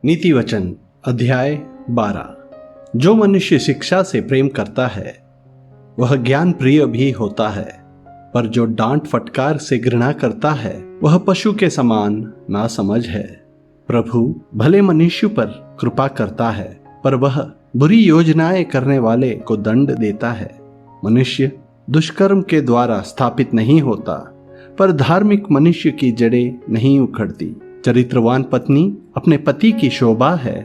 नीति वचन अध्याय 12। जो मनुष्य शिक्षा से प्रेम करता है वह ज्ञान प्रिय भी होता है, पर जो डांट फटकार से घृणा करता है वह पशु के समान नासमझ है। प्रभु भले मनुष्य पर कृपा करता है, पर वह बुरी योजनाएं करने वाले को दंड देता है। मनुष्य दुष्कर्म के द्वारा स्थापित नहीं होता, पर धार्मिक मनुष्य की जड़ें नहीं उखड़ती। चरित्रवान पत्नी अपने पति की शोभा है,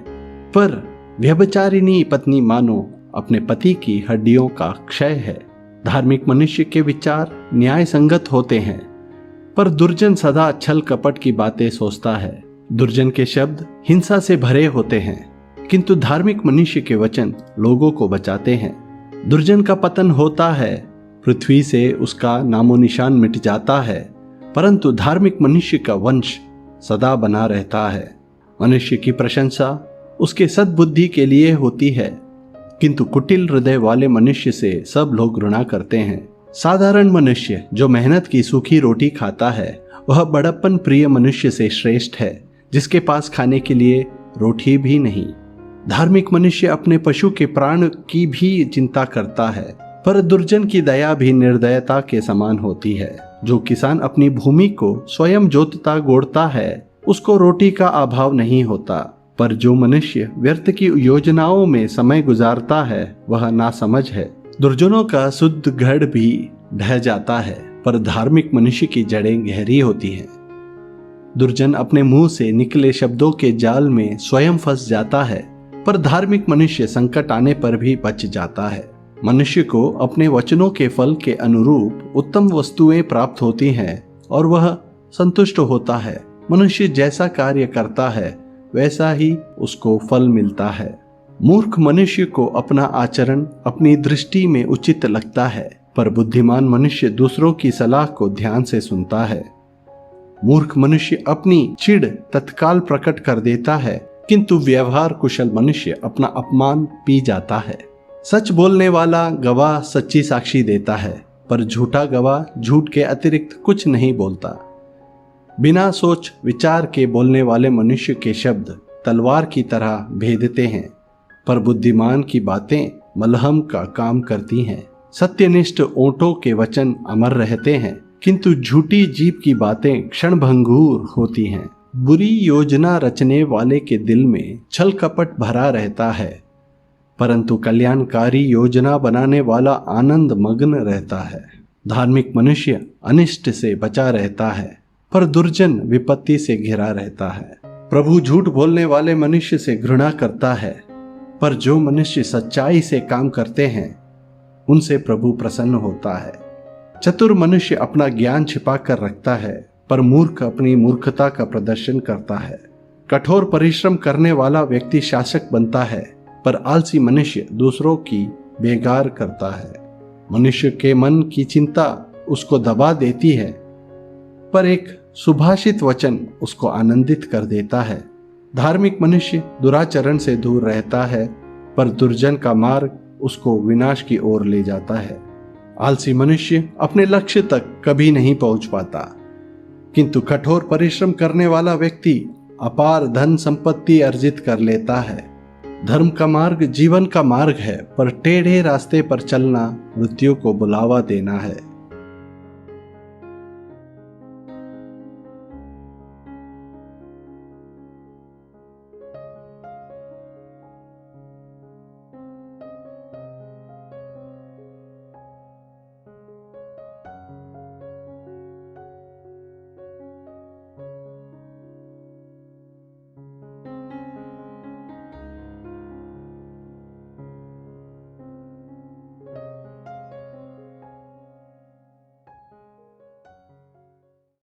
पर व्यभिचारिणी पत्नी मानो अपने पति की हड्डियों का क्षय है। धार्मिक मनुष्य के विचार न्याय संगत होते हैं, पर दुर्जन सदा छल कपट की बातें सोचता है। दुर्जन के शब्द हिंसा से भरे होते हैं, किंतु धार्मिक मनुष्य के वचन लोगों को बचाते हैं। दुर्जन का पतन होता है, पृथ्वी से उसका नामो निशान मिट जाता है, परंतु धार्मिक मनुष्य का वंश सदा बना रहता है। मनुष्य की प्रशंसा उसके सद्बुद्धि के लिए होती है, किंतु कुटिल हृदय वाले मनुष्य से सब लोग घृणा करते हैं। साधारण मनुष्य जो मेहनत की सूखी रोटी खाता है वह बड़प्पन प्रिय मनुष्य से श्रेष्ठ है, जिसके पास खाने के लिए रोटी भी नहीं। धार्मिक मनुष्य अपने पशु के प्राण की भी चिंता करता है, पर दुर्जन की दया भी निर्दयता के समान होती है। जो किसान अपनी भूमि को स्वयं जोतता गोड़ता है उसको रोटी का अभाव नहीं होता, पर जो मनुष्य व्यर्थ की योजनाओं में समय गुजारता है वह नासमझ है। दुर्जनों का शुद्ध घर भी ढह जाता है, पर धार्मिक मनुष्य की जड़ें गहरी होती हैं। दुर्जन अपने मुंह से निकले शब्दों के जाल में स्वयं फंस जाता है, पर धार्मिक मनुष्य संकट आने पर भी बच जाता है। मनुष्य को अपने वचनों के फल के अनुरूप उत्तम वस्तुएं प्राप्त होती हैं और वह संतुष्ट होता है। मनुष्य जैसा कार्य करता है वैसा ही उसको फल मिलता है। मूर्ख मनुष्य को अपना आचरण अपनी दृष्टि में उचित लगता है, पर बुद्धिमान मनुष्य दूसरों की सलाह को ध्यान से सुनता है। मूर्ख मनुष्य अपनी चिढ़ तत्काल प्रकट कर देता है, किंतु व्यवहार कुशल मनुष्य अपना अपमान पी जाता है। सच बोलने वाला गवाह सच्ची साक्षी देता है, पर झूठा गवाह झूठ के अतिरिक्त कुछ नहीं बोलता। बिना सोच विचार के बोलने वाले मनुष्य के शब्द तलवार की तरह भेदते हैं, पर बुद्धिमान की बातें मलहम का काम करती हैं। सत्यनिष्ठ ओंठों के वचन अमर रहते हैं, किंतु झूठी जीभ की बातें क्षणभंगुर होती हैं। बुरी योजना रचने वाले के दिल में छल कपट भरा रहता है, परंतु कल्याणकारी योजना बनाने वाला आनंद मग्न रहता है। धार्मिक मनुष्य अनिष्ट से बचा रहता है, पर दुर्जन विपत्ति से घिरा रहता है। प्रभु झूठ बोलने वाले मनुष्य से घृणा करता है, पर जो मनुष्य सच्चाई से काम करते हैं उनसे प्रभु प्रसन्न होता है। चतुर मनुष्य अपना ज्ञान छिपा कर रखता है, पर मूर्ख अपनी मूर्खता का प्रदर्शन करता है। कठोर परिश्रम करने वाला व्यक्ति शासक बनता है, पर आलसी मनुष्य दूसरों की बेगार करता है। मनुष्य के मन की चिंता उसको दबा देती है, पर एक सुभाषित वचन उसको आनंदित कर देता है। धार्मिक मनुष्य दुराचरण से दूर रहता है, पर दुर्जन का मार्ग उसको विनाश की ओर ले जाता है। आलसी मनुष्य अपने लक्ष्य तक कभी नहीं पहुंच पाता, किंतु कठोर परिश्रम करने वाला व्यक्ति अपार धन संपत्ति अर्जित कर लेता है। धर्म का मार्ग जीवन का मार्ग है, पर टेढ़े रास्ते पर चलना मृत्यु को बुलावा देना है।